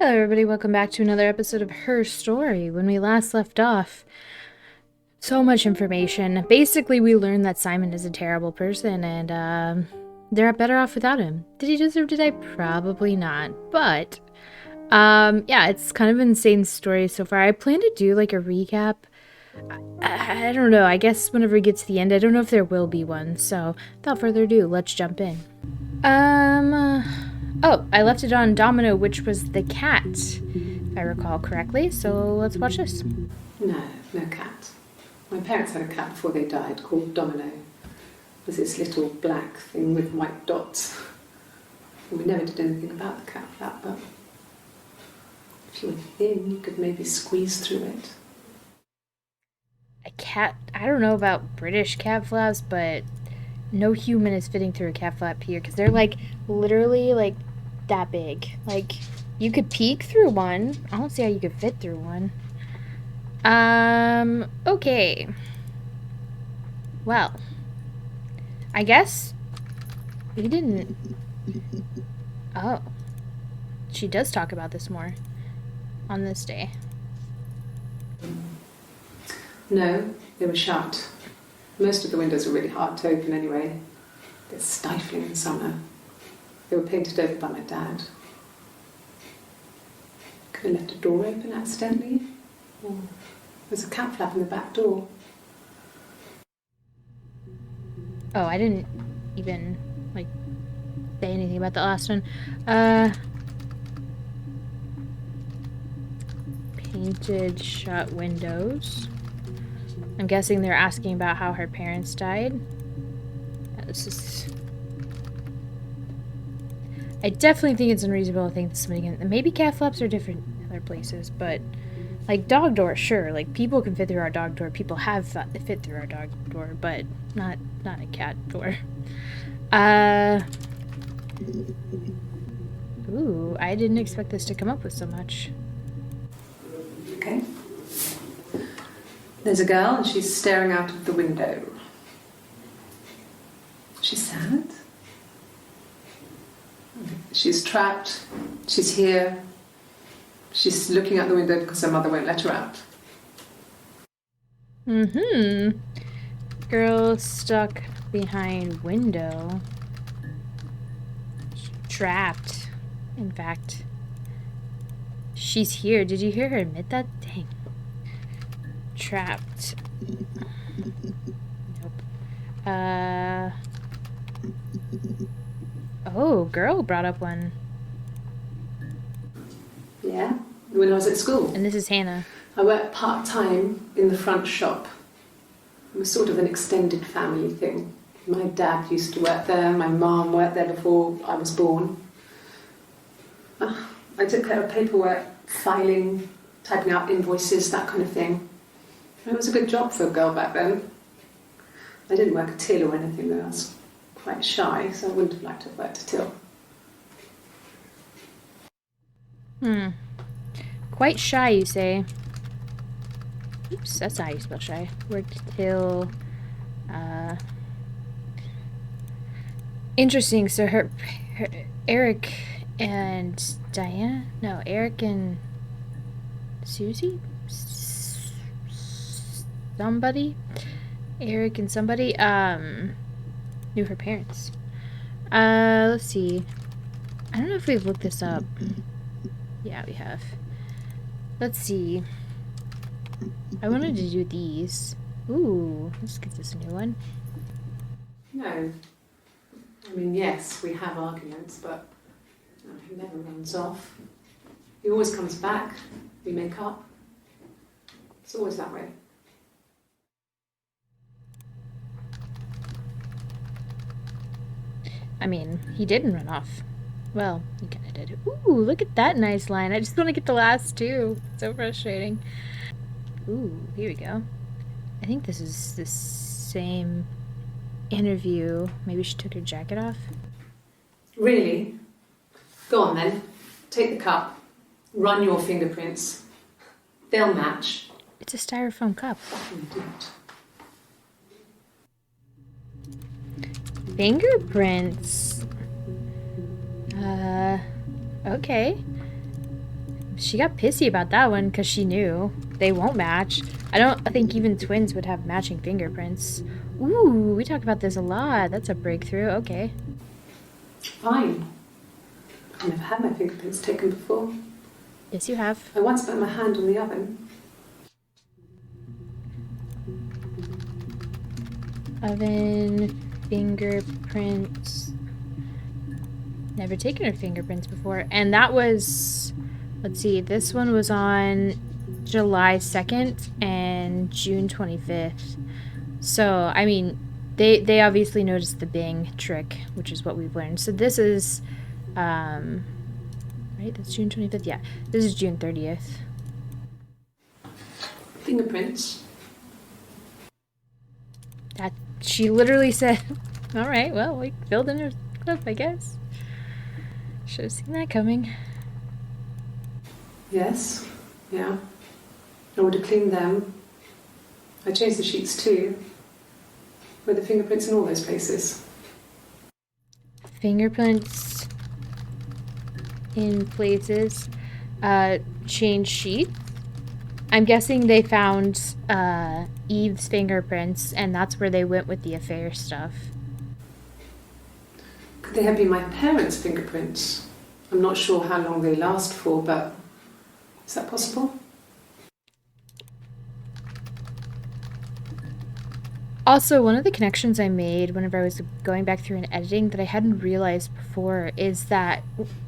Hello, everybody. Welcome back to another episode of Her Story. When we last left off, so much information. Basically, we learned that Simon is a terrible person and they're better off without him. Did he deserve to die? Probably not. But, yeah, it's kind of an insane story so far. I plan to do like a recap. I don't know. I guess whenever we get to the end, I don't know if there will be one. So, without further ado, let's jump in. Oh, I left it on Domino, which was the cat, if I recall correctly. So let's watch this. No cat. My parents had a cat before they died called Domino. It was this little black thing with white dots. And we never did anything about the cat flap, but if you were thin, you could maybe squeeze through it. A cat, I don't know about British cat flaps, but no human is fitting through a cat flap here because they're like literally like that big. Like you could peek through one. I don't see how you could fit through one. Okay. Well, I guess we didn't. Oh, she does talk about this more on this day. No, they were shut. Most of the windows were really hard to open anyway. They're stifling in summer. They were painted over by my dad. Could have left a door open accidentally. Or there's a cat flap in the back door. Oh, I didn't even like say anything about the last one. Painted shut windows. I'm guessing they're asking about how her parents died. This is... I definitely think it's unreasonable to think that somebody can... Maybe cat flaps are different in other places, but... Like, dog door, sure. Like, people can fit through our dog door. People have fit through our dog door, but not a cat door. Ooh, I didn't expect this to come up with so much. Okay. There's a girl and she's staring out of the window. She's sad. She's trapped. She's here. She's looking out the window because her mother won't let her out. Girl stuck behind window. Trapped. In fact. She's here. Did you hear her admit that? Dang. Trapped. Nope. Oh, girl brought up one. Yeah, when I was at school. And this is Hannah. I worked part-time in the front shop. It was sort of an extended family thing. My dad used to work there, my mum worked there before I was born. I took care of paperwork, filing, typing out invoices, that kind of thing. It was a good job for a girl back then. I didn't work a till or anything though. I was quite shy, so I wouldn't have liked to have worked a till. Quite shy, you say. Oops, that's not how you spell shy. Worked till... Interesting, so her Eric and Diana? No, Eric and Susie? Somebody? Eric and somebody, knew her parents. Let's see. I don't know if we've looked this up. Yeah, we have. Let's see. I wanted to do these. Ooh, let's get this a new one. No. I mean, yes, we have arguments, but he never runs off. He always comes back. We make up. It's always that way. I mean, he didn't run off. Well, he kind of did. Ooh, look at that nice line. I just want to get the last two. It's so frustrating. Ooh, here we go. I think this is the same interview. Maybe she took her jacket off. Really? Go on then. Take the cup. Run your fingerprints. They'll match. It's a styrofoam cup. Fingerprints. Okay. She got pissy about that one because she knew they won't match. I don't think even twins would have matching fingerprints. Ooh, we talk about this a lot. That's a breakthrough. Okay. Fine. I've never had my fingerprints taken before. Yes, you have. I once put my hand on the oven. Oven, fingerprints. Never taken her fingerprints before. And that was, let's see, this one was on July 2nd and June 25th. So, I mean, they obviously noticed the Bing trick, which is what we've learned. So this is, right, that's June 25th? Yeah, this is June 30th. Fingerprints. That, she literally said, all right, well, we filled in her clip, I guess. Should have seen that coming. Yes. Yeah. I would have cleaned them. I changed the sheets too. With the fingerprints in all those places. Fingerprints in places. Change sheets. I'm guessing they found Eve's fingerprints, and that's where they went with the affair stuff. Could they have been my parents' fingerprints? I'm not sure how long they last for, but is that possible? Also, one of the connections I made whenever I was going back through and editing that I hadn't realized before is that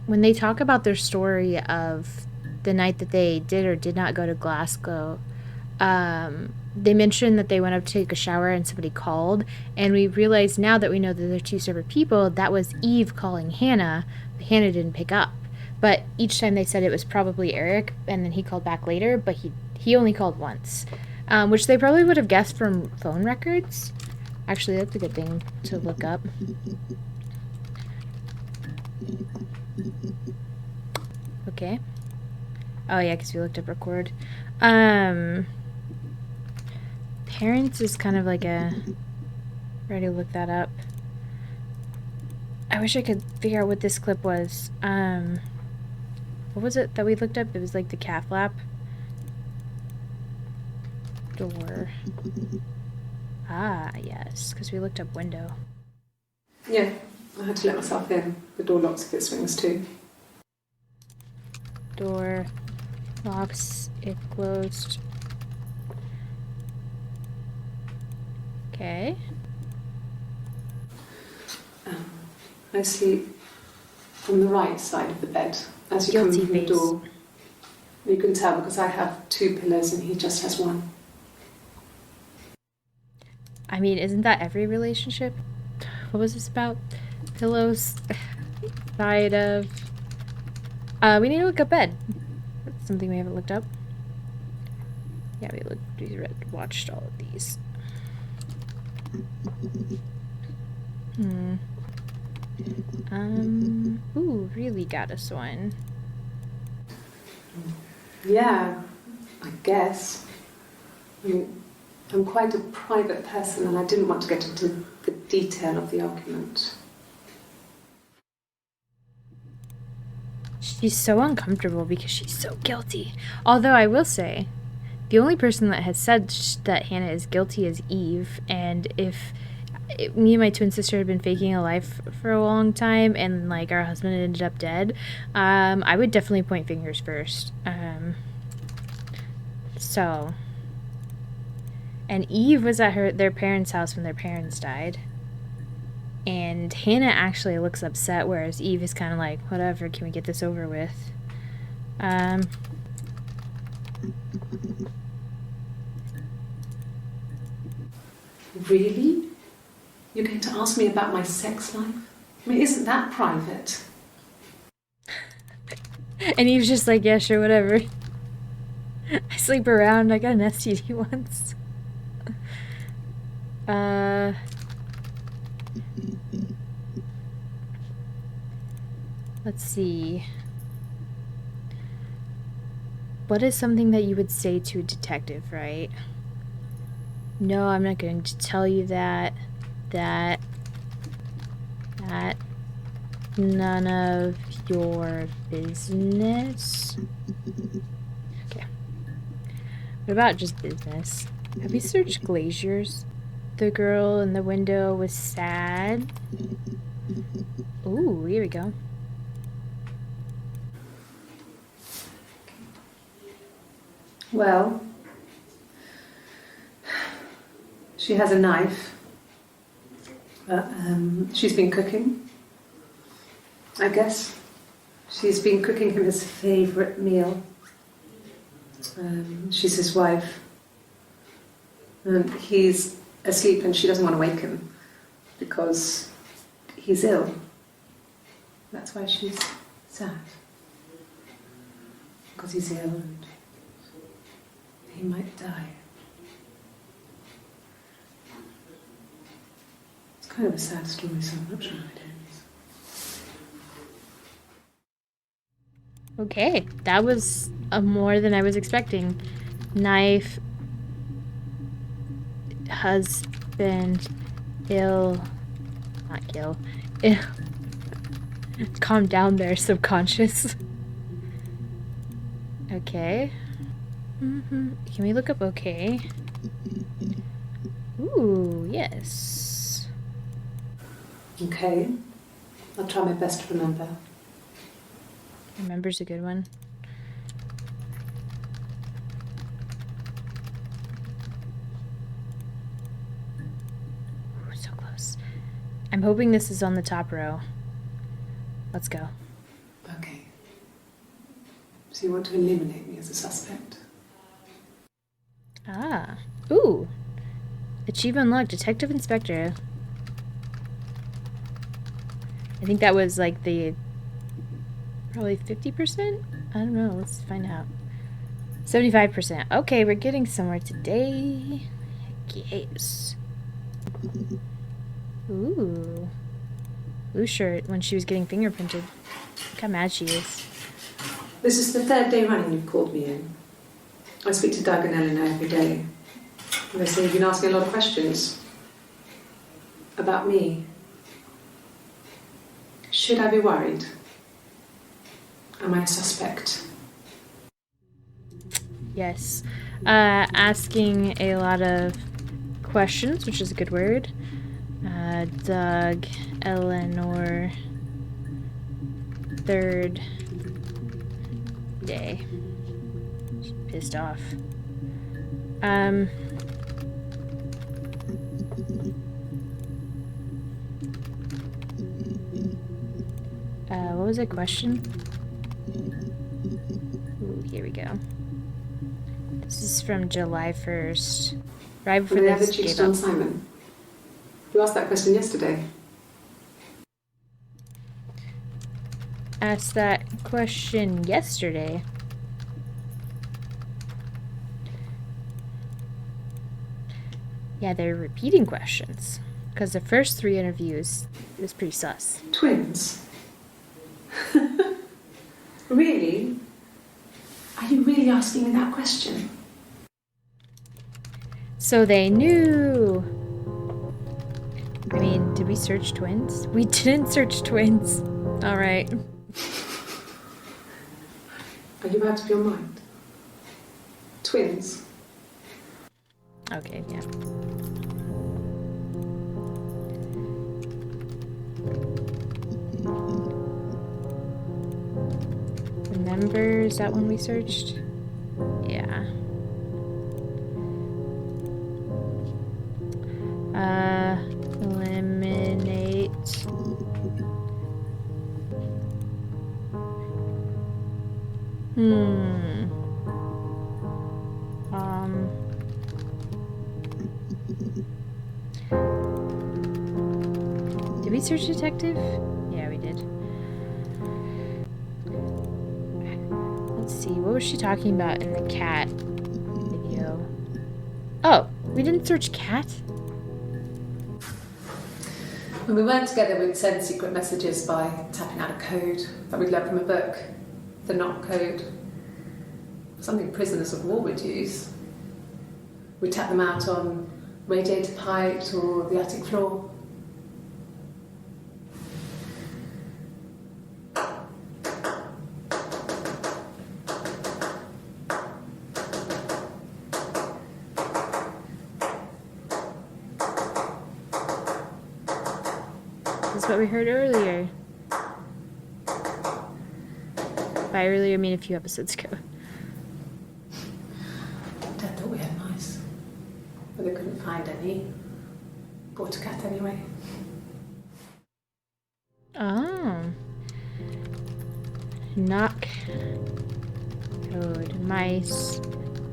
when they talk about their story of the night that they did or did not go to Glasgow, they mentioned that they went up to take a shower and somebody called, and we realize now that we know that they're two separate people, that was Eve calling Hannah, but Hannah didn't pick up. But each time they said it was probably Eric, and then he called back later, but he only called once. Which they probably would have guessed from phone records. Actually, that's a good thing to look up. Okay. Oh yeah, because we looked up record. Parents is kind of like a... Ready to look that up. I wish I could figure out what this clip was. What was it that we looked up? It was like the calf lap. Door. Ah, yes, because we looked up window. Yeah, I had to let myself in. The door locks if it swings too. Door locks if closed. Okay. I sleep on the right side of the bed as you Guilty come from the face. door. You can tell because I have two pillows and he just has one. I mean, isn't that every relationship? What was this about? Pillows side of... we need to look up bed. That's something we haven't looked up. Yeah, we watched all of these. Ooh, really got us one. Yeah, I guess. I mean, I'm quite a private person and I didn't want to get into the detail of the argument. She's so uncomfortable because she's so guilty. Although I will say, the only person that has said that Hannah is guilty is Eve. And if me and my twin sister had been faking a life for a long time and like our husband ended up dead, I would definitely point fingers first. And Eve was at their parents' house when their parents died. And Hannah actually looks upset, whereas Eve is kind of like, whatever, can we get this over with? Really? You're going to ask me about my sex life? I mean, isn't that private? And Eve's just like, yeah, sure, whatever. I sleep around, I got an STD once. Let's see. What is something that you would say to a detective, right? No, I'm not going to tell you that. None of your business. Okay. What about just business? Have we searched glaziers? The girl in the window was sad. Ooh, here we go. Well, she has a knife. She's been cooking, I guess. She's been cooking him his favourite meal. She's his wife. And he's asleep and she doesn't want to wake him because he's ill. That's why she's sad. Because he's ill and he might die. It's kind of a sad story, so I'm not sure how it ends. Okay, that was more than I was expecting. Knife, husband, ill, not kill, ill. Calm down there, subconscious. Okay. Can we look up okay? Ooh, yes. Okay. I'll try my best to remember. Remember's a good one. Ooh, so close. I'm hoping this is on the top row. Let's go. Okay. So you want to eliminate me as a suspect? Ah. Ooh. Achievement unlocked. Detective Inspector. I think that was like the... probably 50%? I don't know. Let's find out. 75%. Okay, we're getting somewhere today. Yes. Ooh. Blue shirt when she was getting fingerprinted. Look how mad she is. This is the third day running you've called me in. I speak to Doug and Eleanor every day. And they say you've been asking a lot of questions. About me. Should I be worried? Am I a suspect? Yes. Asking a lot of questions, which is a good word. Doug, Eleanor, third day. She's pissed off. What was the question? Ooh, here we go. This is from July 1st. Right before Have they ever this cheated gave on up. Simon? You asked that question yesterday. Asked that question yesterday. Yeah, they're repeating questions. Because the first 3 interviews was pretty sus. Twins? Really? Are you really asking me that question? So they knew. I mean, did we search twins? We didn't search twins. All right. Are you out of your mind? Twins? Okay, yeah. Remember, is that one we searched? Yeah. Eliminate. Did we search detective? Yeah, we did. Let's see, what was she talking about in the cat video? Oh, we didn't search cat? When we weren't together, we'd send secret messages by tapping out a code that we'd learned from a book. The knock code. Something prisoners of war would use. We'd tap them out on radiator pipes or the attic floor. That's what we heard earlier. By earlier, I mean a few episodes ago. Dad thought we had mice, but they couldn't find any. Bought a cat anyway. Oh. Knock. Code. Mice.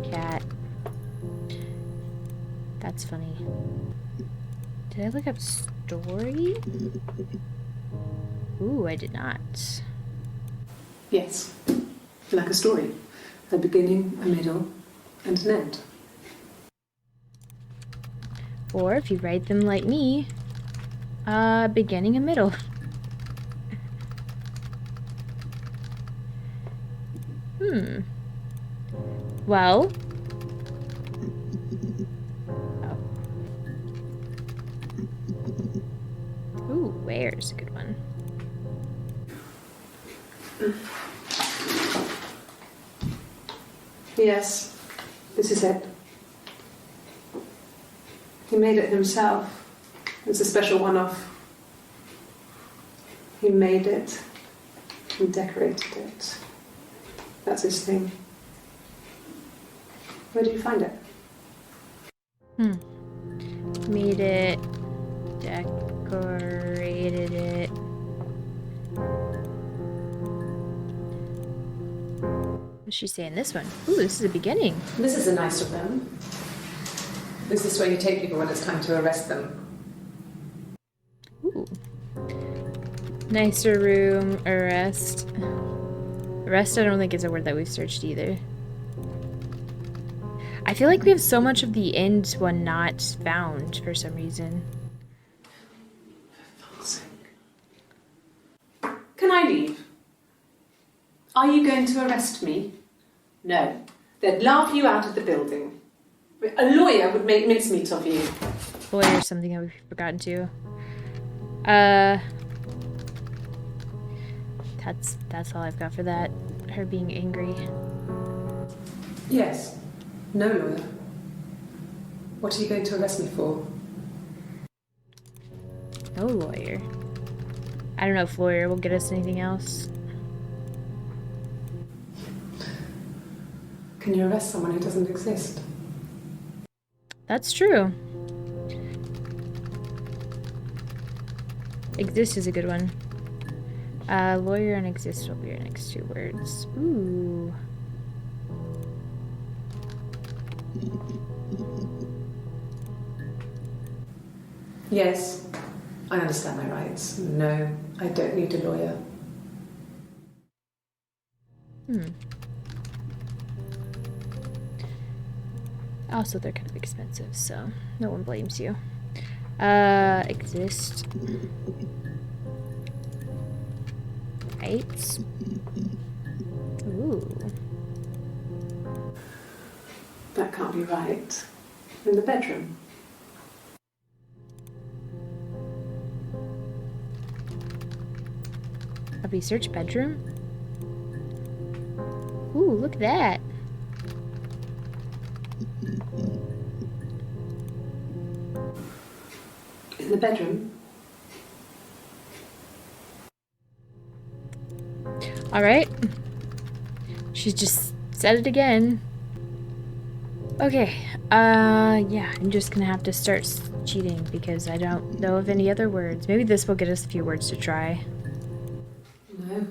Cat. That's funny. Did I look up story? Ooh, I did not. Yes, like a story. A beginning, a middle, and an end. Or if you write them like me, beginning and middle. Well. Oh. Ooh, where's a good one? Yes, this is it. He made it himself. It's a special one-off. He made it and decorated it. That's his thing. Where did you find it? Made it, decorated it. What's she saying? This one? Ooh, this is a beginning. This is a nicer room. Is this where you take people when it's time to arrest them? Ooh. Nicer room, arrest. Arrest, I don't think is a word that we've searched either. I feel like we have so much of the end one not found for some reason. For fuck's sake. Can I leave? Are you going to arrest me? No. They'd laugh you out of the building. A lawyer would make mincemeat of you. Lawyer is something that we've forgotten to. That's all I've got for that. Her being angry. Yes. No lawyer. What are you going to arrest me for? No lawyer. I don't know if lawyer will get us anything else. Can you arrest someone who doesn't exist? That's true. Exist is a good one. Lawyer and exist will be your next two words. Ooh. Yes, I understand my rights. No, I don't need a lawyer. Also, they're kind of expensive, so no one blames you. Exist. Rights. Ooh. That can't be right. In the bedroom. Have we searched bedroom? Ooh, look at that. In the bedroom. Alright. She's just said it again. Okay. Yeah, I'm just gonna have to start cheating because I don't know of any other words. Maybe this will get us a few words to try. No.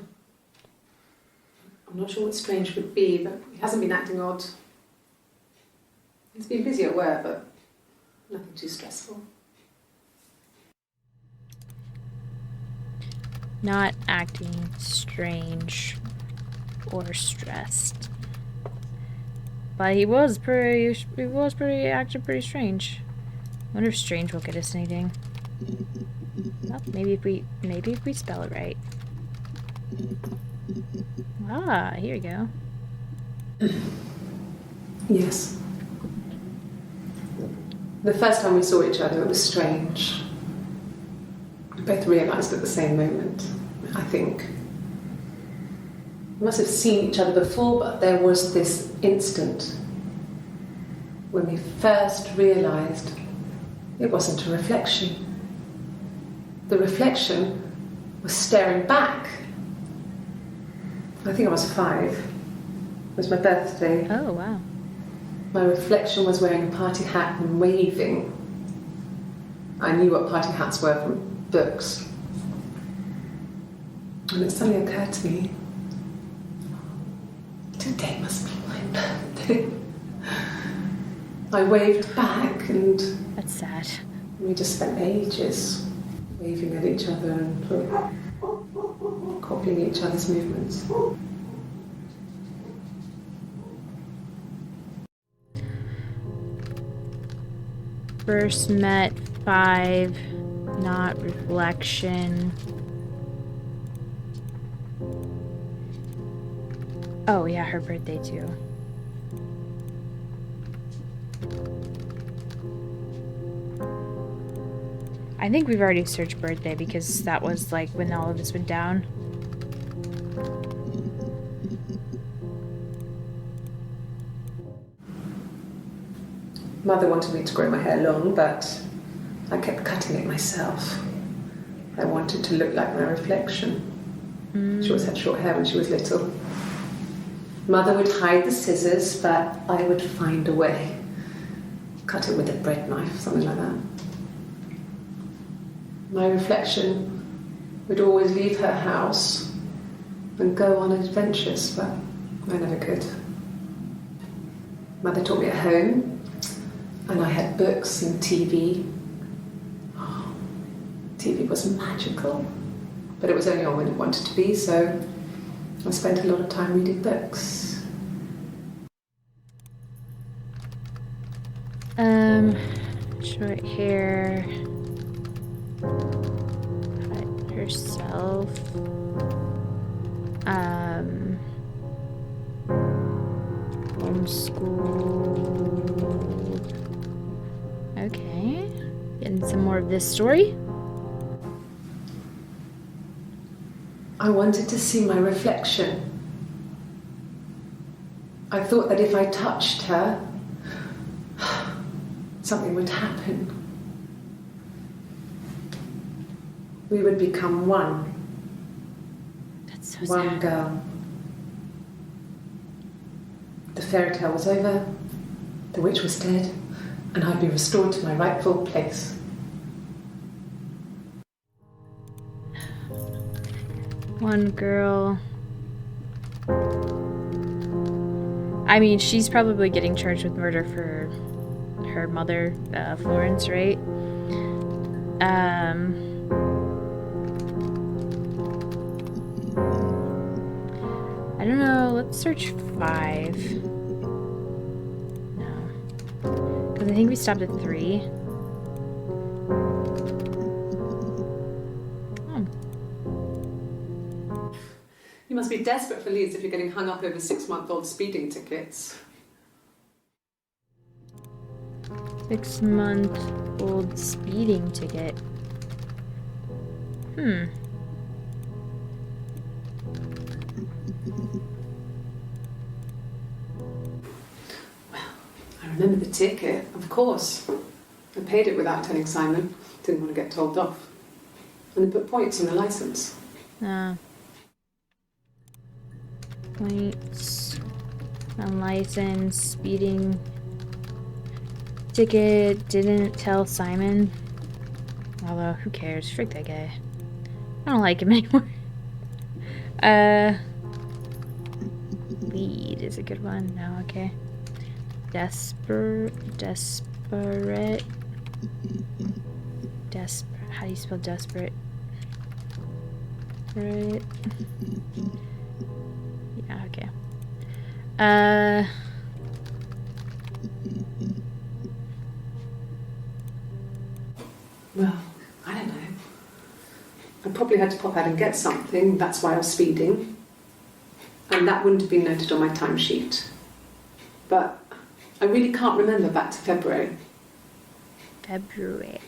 I'm not sure what strange would be, but he hasn't been acting odd. He's been busy at work, but nothing too stressful. Not acting strange or stressed. But he was acting pretty strange. I wonder if strange will get us anything. Well, maybe if we spell it right. Ah, here we go. Yes. The first time we saw each other, it was strange. We both realised at the same moment, I think. We must have seen each other before, but there was this instant when we first realised it wasn't a reflection. the reflection was staring back. I think I was 5. It was my birthday. Oh, wow. My reflection was wearing a party hat and waving. I knew what party hats were from books. And it suddenly occurred to me, today must be my birthday. I waved back and That's sad. we just spent ages waving at each other and copying each other's movements. First met 5, not reflection. Oh, yeah, her birthday too. I think we've already searched birthday because that was like when all of this went down. Mother wanted me to grow my hair long, but I kept cutting it myself. I wanted to look like my reflection. She always had short hair when she was little. Mother would hide the scissors, but I would find a way. Cut it with a bread knife, something like that. My reflection would always leave her house and go on adventures, but I never could. Mother taught me at home, and I had books and TV. Oh, TV was magical, but it was only on when it wanted to be, so I spent a lot of time reading books. Short hair. Cut herself. Homeschooled. Okay. Getting some more of this story. I wanted to see my reflection. I thought that if I touched her, something would happen. We would become one. That's so One sad. girl. The fairy tale was over, the witch was dead, and I'd be restored to my rightful place. One girl. I mean, she's probably getting charged with murder for her mother, Florence, right? I don't know. Let's search 5. No. Because I think we stopped at 3. You must be desperate for leads if you're getting hung up over 6-month-old speeding tickets. 6-month-old speeding ticket. I remember the ticket, of course. I paid it without telling Simon. Didn't want to get told off. And they put points on the licence. Points on license, speeding ticket, didn't tell Simon. Although, who cares? Frick that guy. I don't like him anymore. Lead is a good one. No, okay. Desperate. How do you spell desperate? Right. Yeah, okay. Well, I don't know. I probably had to pop out and get something. That's why I was speeding. And that wouldn't have been noted on my timesheet. But I really can't remember back to February. February.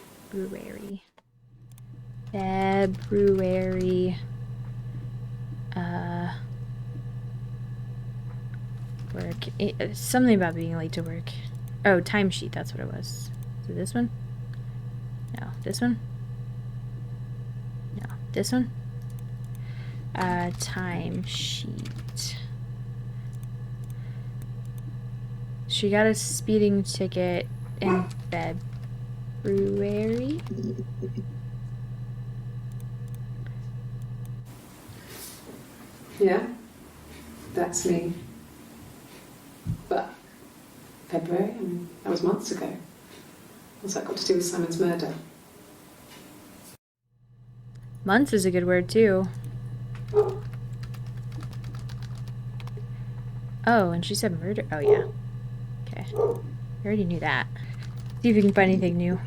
Work. Something about being late to work. Oh, timesheet, that's what it was. Is it this one? No, this one? This one? Time sheet. She got a speeding ticket in February. Yeah, that's me. But February, I mean, that was months ago. What's that got to do with Simon's murder? Months is a good word too. Oh, and she said murder. Oh, yeah. Okay. I already knew that. See if we can find anything new.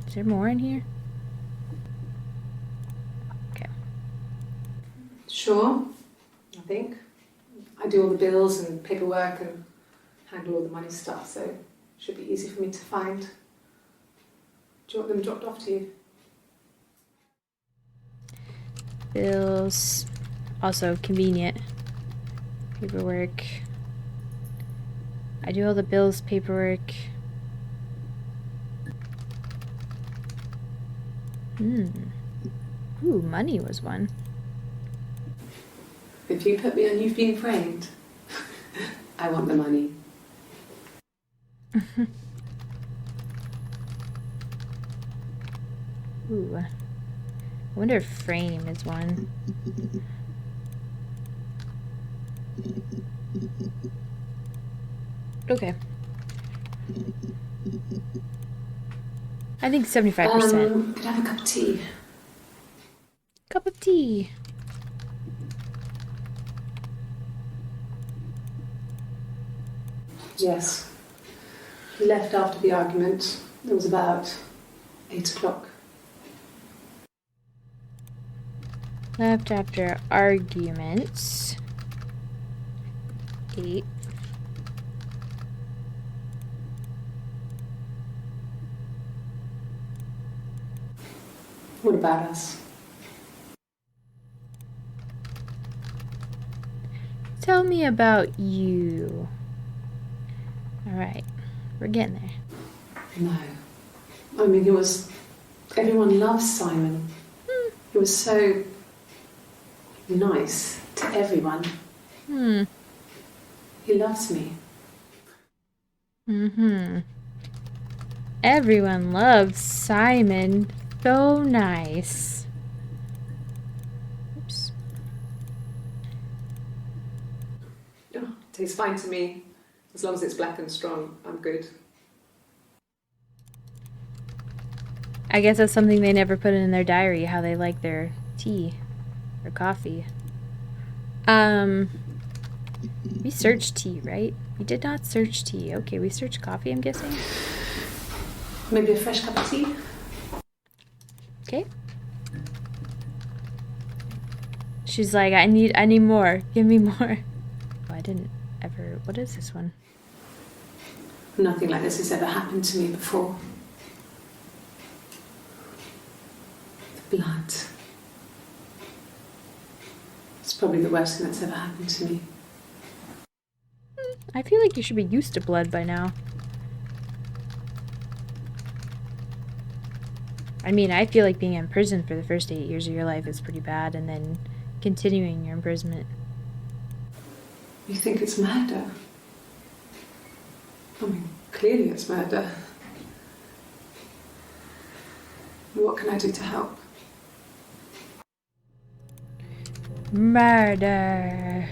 Is there more in here? Okay. Sure, I think. I do all the bills and paperwork and handle all the money stuff, so it should be easy for me to find. Do you want them dropped off to you? Bills. Also convenient. Paperwork. I do all the bills, paperwork. Ooh, money was one. If you put me on You've Been Framed, I want the money. Ooh. I wonder if frame is one. Okay. I think 75%. Could I have a cup of tea? Cup of tea. Yes. He left after the argument. It was about 8 o'clock. Left after arguments. 8. What about us? Tell me about you. Alright, we're getting there. No. I mean, everyone loves Simon. He was so nice to everyone. He loves me. Everyone loves Simon. So nice. Oops. Oh, tastes fine to me. As long as it's black and strong, I'm good. I guess that's something they never put in their diary, how they like their tea or coffee. We searched tea, right? We did not search tea. Okay, we searched coffee, I'm guessing. Maybe a fresh cup of tea? Okay. She's like, I need more. Give me more. Oh, I didn't ever. What is this one? Nothing like this has ever happened to me before. The blood. It's probably the worst thing that's ever happened to me. I feel like you should be used to blood by now. I mean, I feel like being in prison for the first 8 years of your life is pretty bad, and then continuing your imprisonment. You think it's murder? I mean, clearly it's murder. What can I do to help? Murder.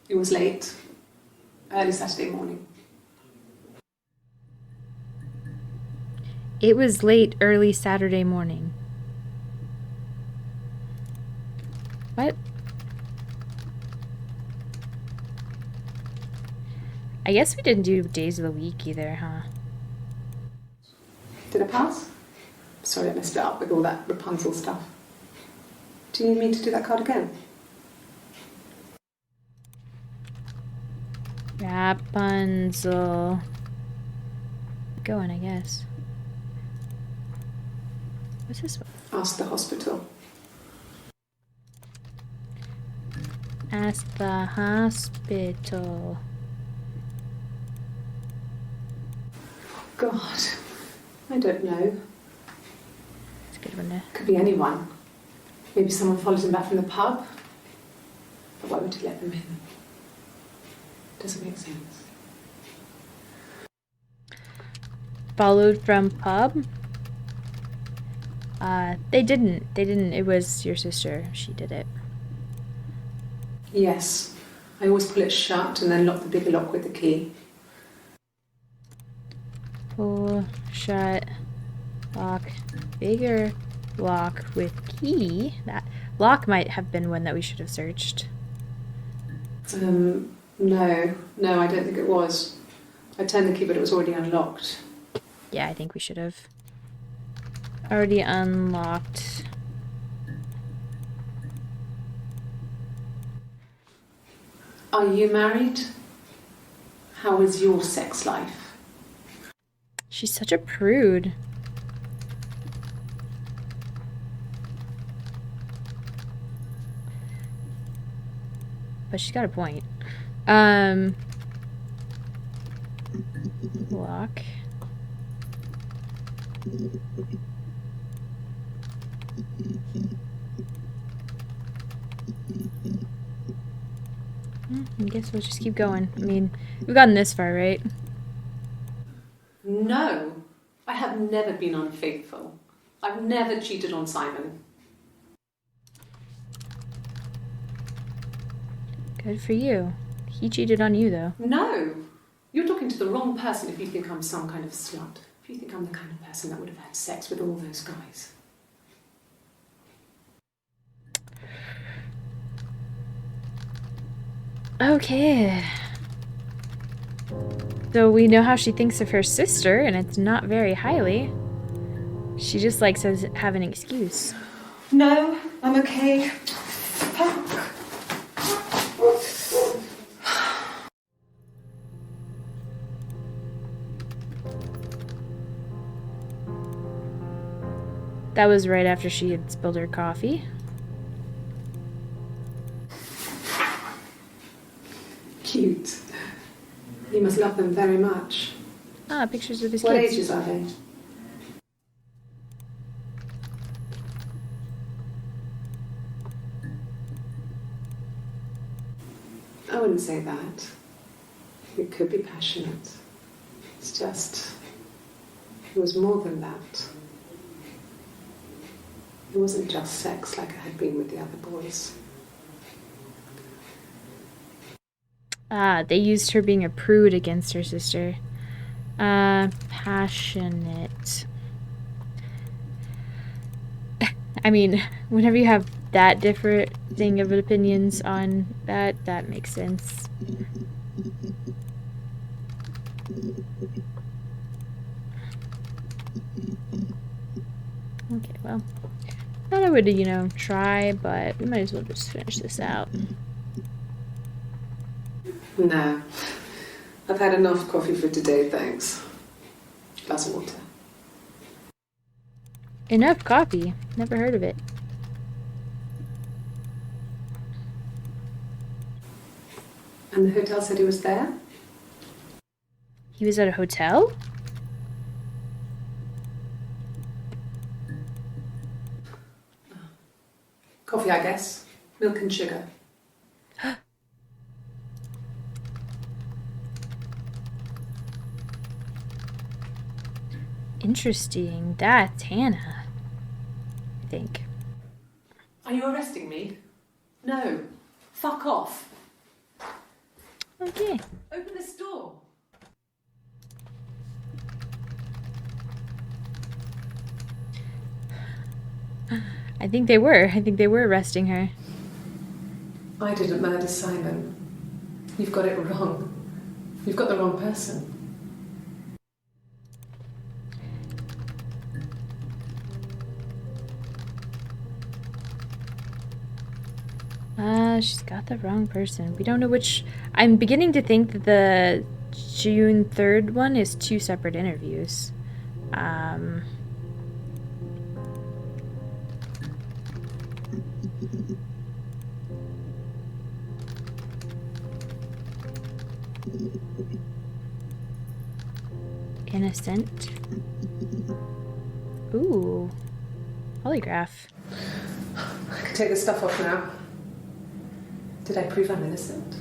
It was late. Early Saturday morning. It was late, early Saturday morning. What? I guess we didn't do days of the week either, huh? Did I pass? Sorry, I messed it up with all that Rapunzel stuff. Do you need me to do that card again? Rapunzel. Going, I guess. What's this one? Ask the hospital. Ask the hospital. God, I don't know. It's a good one to... Could be anyone. Maybe someone followed him back from the pub. But why would he let them in? Doesn't make sense. Followed from pub? They didn't. It was your sister. She did it. Yes. I always pull it shut and then lock the bigger lock with the key. Pull, shut, lock, bigger lock with key. That lock might have been one that we should have searched. No, I don't think it was. I turned the key, but it was already unlocked. Yeah, I think we should have. Already unlocked. Are you married? How is your sex life? She's such a prude. But she's got a point. Lock. I guess we'll just keep going. I mean, we've gotten this far, right? No, I have never been unfaithful. I've never cheated on Simon. Good for you. He cheated on you, though. No, you're talking to the wrong person if you think I'm some kind of slut. If you think I'm the kind of person that would have had sex with all those guys. Okay. So we know how she thinks of her sister, and it's not very highly. She just likes to have an excuse. No, I'm okay. That was right after she had spilled her coffee. Cute. You must love them very much. Ah, pictures of his What kids. ages are they? I wouldn't say that. It could be passionate. It's just, it was more than that. It wasn't just sex like it had been with the other boys. Ah, they used her being a prude against her sister. Passionate. I mean, whenever you have that different thing of opinions on that, that makes sense. Okay, well, thought I would, try, but we might as well just finish this out. No. I've had enough coffee for today, thanks. Glass of water. Enough coffee. Never heard of it. And the hotel said he was there? He was at a hotel? Coffee, I guess. Milk and sugar. Interesting. That's Hannah, I think. Are you arresting me? No. Fuck off. Okay. Open this door. I think they were. I think they were arresting her. I didn't murder Simon. You've got it wrong. You've got the wrong person. She's got the wrong person. We don't know which... I'm beginning to think that the June 3rd one is two separate interviews. Innocent. Ooh. Polygraph. I can take the stuff off now. Did I prove I'm innocent?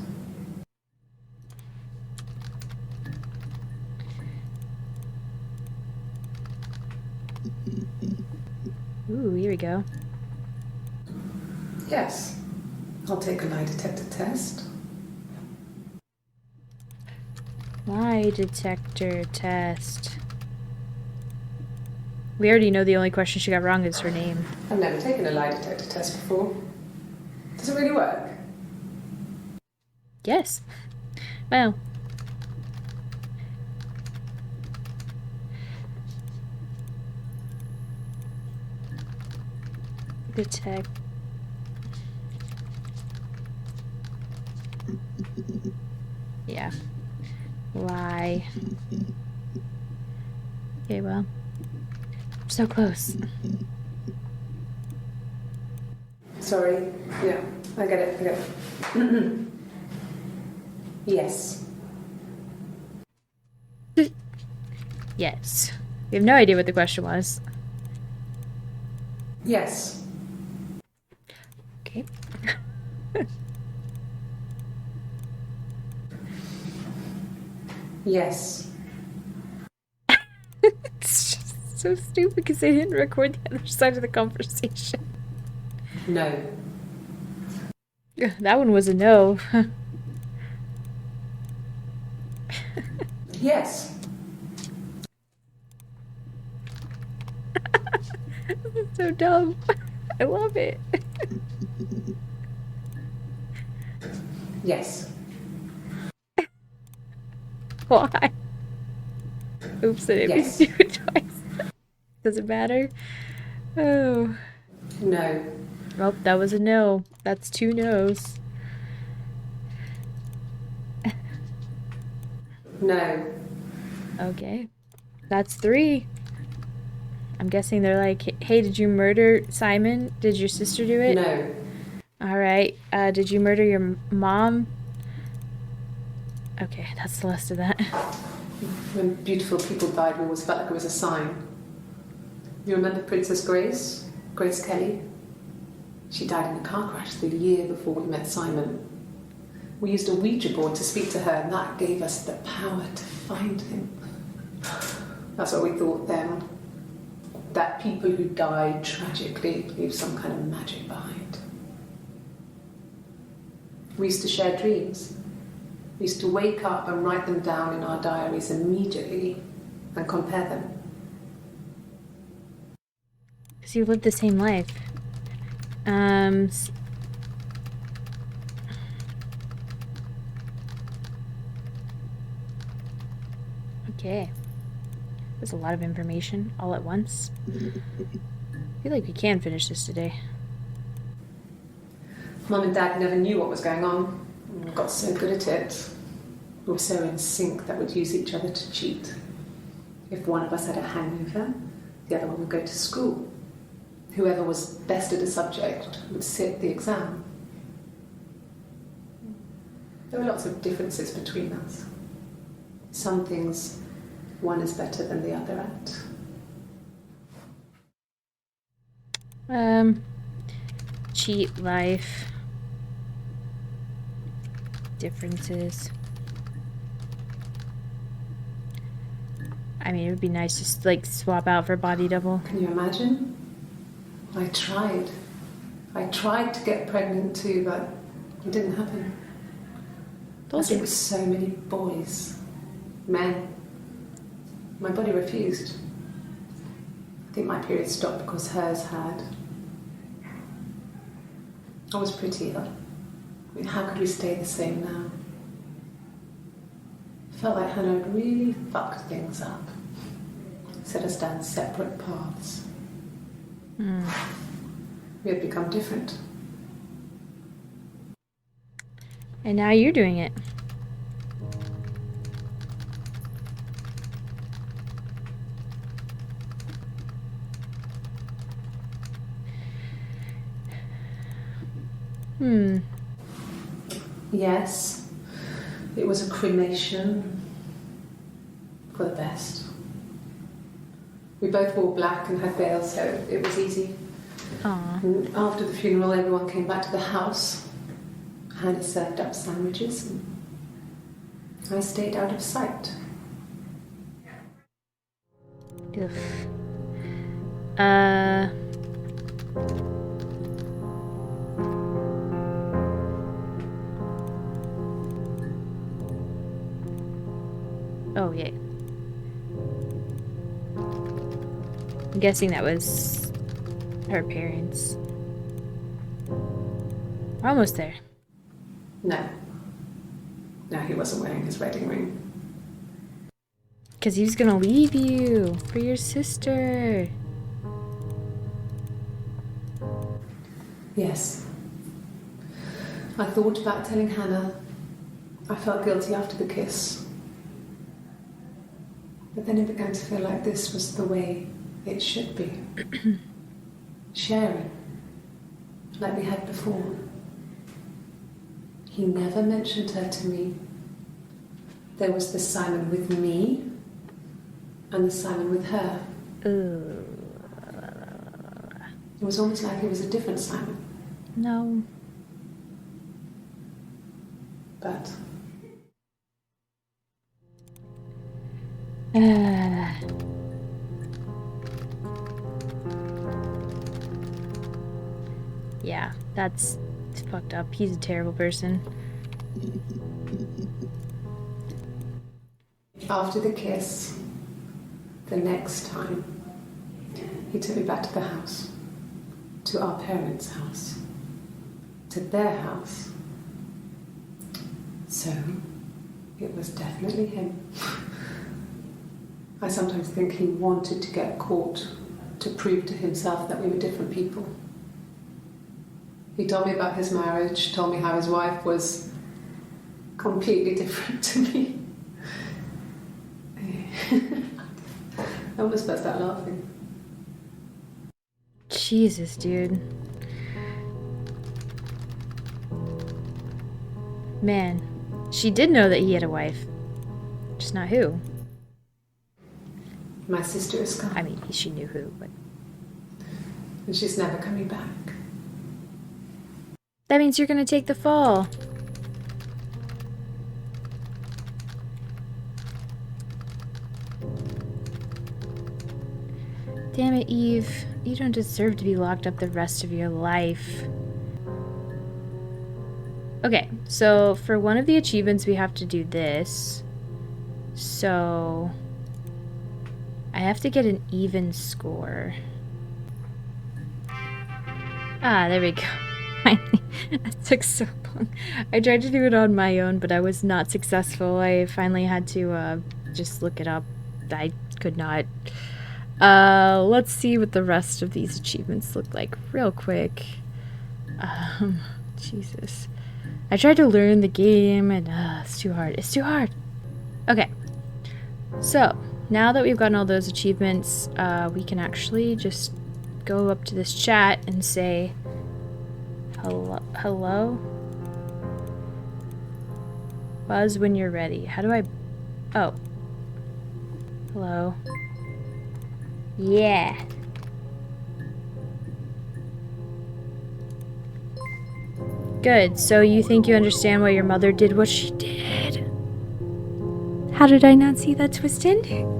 Ooh, here we go. Yes. I'll take a lie detector test. Lie detector test. We already know the only question she got wrong is her name. I've never taken a lie detector test before. Does it really work? Yes. Well. Detect. Yeah. Lie. Okay, well. So close. Sorry. Yeah, I get it. Yes. Yes. We have no idea what the question was. Yes. Okay. Yes. It's just so stupid because they didn't record the other side of the conversation. No. That one was a no. Yes. It's so dumb. I love it. Yes. Why? Oops, I didn't mean Yes. to do it twice. Does it matter? Oh. No. Well, that was a no. That's 2 no's. No. Okay. That's 3. I'm guessing they're like, hey, did you murder Simon? Did your sister do it? No. All right. Did you murder your mom? Okay, that's the last of that. When beautiful people died, we always felt like it was a sign. You remember Princess Grace? Grace Kelly? She died in a car crash the year before we met Simon. We used a Ouija board to speak to her, and that gave us the power to find him. That's what we thought then. That people who died tragically leave some kind of magic behind. We used to share dreams. We used to wake up and write them down in our diaries immediately and compare them. Because you lived the same life. Okay. There's a lot of information all at once. I feel like we can finish this today. Mum and Dad never knew what was going on. We got so good at it. We were so in sync that we'd use each other to cheat. If one of us had a hangover, the other one would go to school. Whoever was best at a subject would sit the exam. There were lots of differences between us. Some things one is better than the other at. Cheat life. Differences. I mean, it would be nice just like swap out for body double. Can you imagine? I tried. I tried to get pregnant too, but it didn't happen. Told As it you. was so many boys, men. My body refused. I think my period stopped because hers had. I was pretty ill. I mean, how could we stay the same now? I felt like Hannah had really fucked things up. Set us down separate paths. We had become different. And now you're doing it. Yes, it was a cremation for the best. We both wore black and had veils, so it was easy. Aw. And after the funeral, everyone came back to the house. Hannah served up sandwiches, and I stayed out of sight. Ugh. Oh, yeah. I'm guessing that was her parents. We're almost there. No. No, he wasn't wearing his wedding ring. Because he was gonna leave you for your sister. Yes. I thought about telling Hannah. I felt guilty after the kiss. But then it began to feel like this was the way it should be. Sharing. Like we had before. He never mentioned her to me. There was the Simon with me and the Simon with her. Ooh. It was almost like it was a different Simon. No. But Yeah, that's fucked up. He's a terrible person. after the kiss, the next time, he took me back to the house, to our parents' house, to their house. So, it was definitely him. I sometimes think he wanted to get caught to prove to himself that we were different people. He told me about his marriage, told me how his wife was completely different to me. I almost burst out laughing. Jesus, dude. Man, she did know that he had a wife. Just not who. My sister is gone. I mean, she knew who, but... And she's never coming back. That means you're gonna take the fall. Damn it, Eve. You don't deserve to be locked up the rest of your life. Okay, so for one of the achievements we have to do this. So... I have to get an even score. Ah, there we go. Finally. That took so long. I tried to do it on my own, but I was not successful. I finally had to just look it up. I could not. Let's see what the rest of these achievements look like real quick. Jesus. I tried to learn the game and it's too hard. It's too hard. Okay. So, now that we've gotten all those achievements, we can actually just go up to this chat and say, hello? Buzz when you're ready. How do I... Oh. Hello. Yeah. Good. So you think you understand why your mother did what she did? How did I not see that twist ending?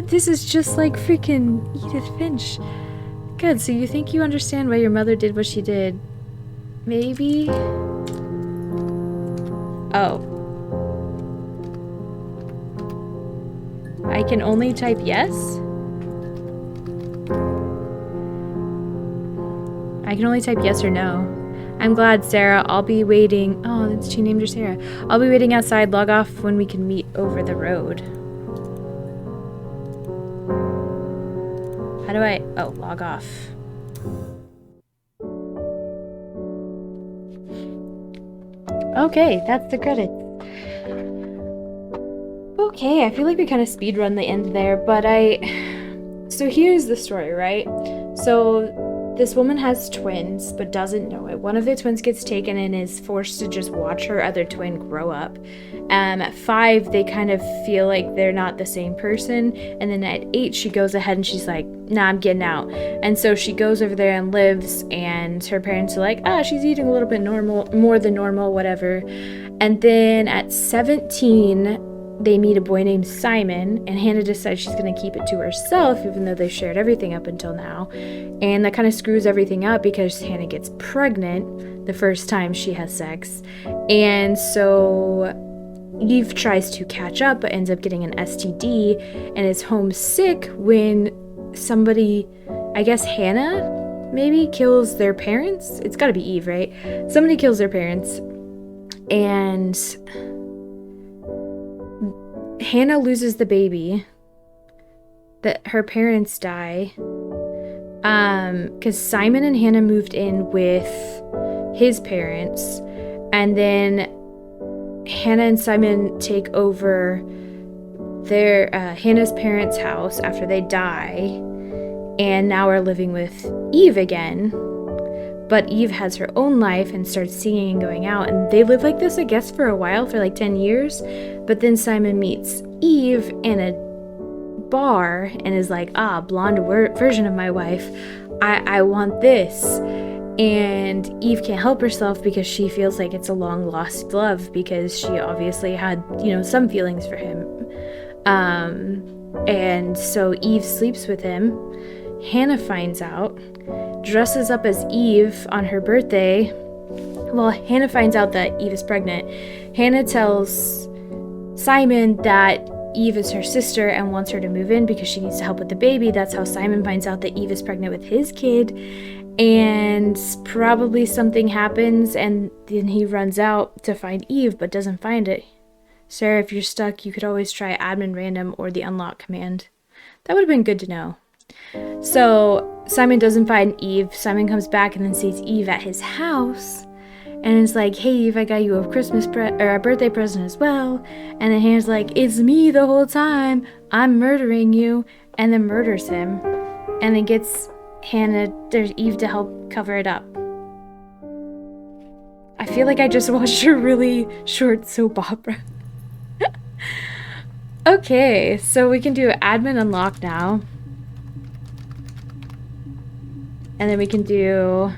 This is just like freaking Edith Finch. Good, so you think you understand why your mother did what she did. Maybe? Oh. I can only type yes? I can only type yes or no. I'm glad, Sarah. I'll be waiting. Oh, she named her Sarah. I'll be waiting outside. Log off when we can meet over the road. How do I... Oh, log off. Okay, that's the credits. Okay, I feel like we kind of speedrun the end there, but So here's the story, right? So this woman has twins but doesn't know it. One of the twins gets taken and is forced to just watch her other twin grow up. At 5, they kind of feel like they're not the same person, and then at 8 she goes ahead and she's like, nah, I'm getting out. And so she goes over there and lives, and her parents are like, she's eating a little bit more than normal, whatever. And then at 17 they meet a boy named Simon, and Hannah decides she's going to keep it to herself, even though they've shared everything up until now. And that kind of screws everything up because Hannah gets pregnant the first time she has sex. And so Eve tries to catch up but ends up getting an STD and is homesick when somebody, I guess Hannah maybe, kills their parents. It's got to be Eve, right? Somebody kills their parents, and Hannah loses the baby. That her parents die. Because Simon and Hannah moved in with his parents, and then Hannah and Simon take over their Hannah's parents' house after they die, and now are living with Eve again. But Eve has her own life and starts singing and going out, and they live like this, I guess, for a while, for like 10 years. But then Simon meets Eve in a bar and is like, blonde version of my wife. I want this. And Eve can't help herself because she feels like it's a long lost love, because she obviously had, some feelings for him. And so Eve sleeps with him. Hannah finds out, dresses up as Eve on her birthday. Well, Hannah finds out that Eve is pregnant. Hannah tells Simon that Eve is her sister and wants her to move in because she needs to help with the baby. That's how Simon finds out that Eve is pregnant with his kid. And probably something happens, and then he runs out to find Eve but doesn't find it. Sarah, if you're stuck, you could always try admin random or the unlock command. That would have been good to know. So Simon doesn't find Eve. Simon comes back and then sees Eve at his house and is like, hey Eve, I got you a a birthday present as well. And then Hannah's like, it's me the whole time, I'm murdering you, and then murders him, and then gets there's Eve to help cover it up. I feel like I just watched a really short soap opera. Okay, so we can do admin unlock now. And then we can do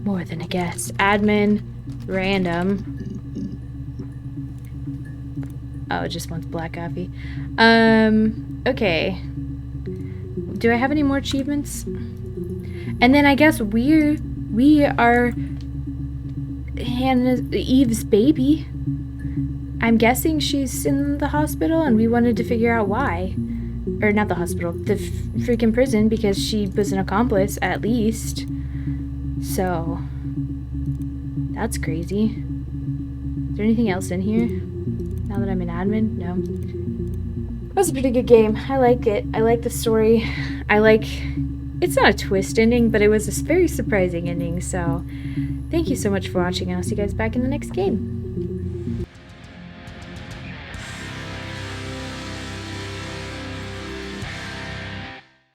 more than a guess. Admin random. Oh, it just wants black coffee. Okay. Do I have any more achievements? And then I guess we are Eve's baby. I'm guessing she's in the hospital, and we wanted to figure out why. Or not the hospital, the freaking prison, because she was an accomplice, at least. So, that's crazy. Is there anything else in here? Now that I'm in admin? No. That was a pretty good game. I like it. I like the story. It's not a twist ending, but it was a very surprising ending, so thank you so much for watching, and I'll see you guys back in the next game.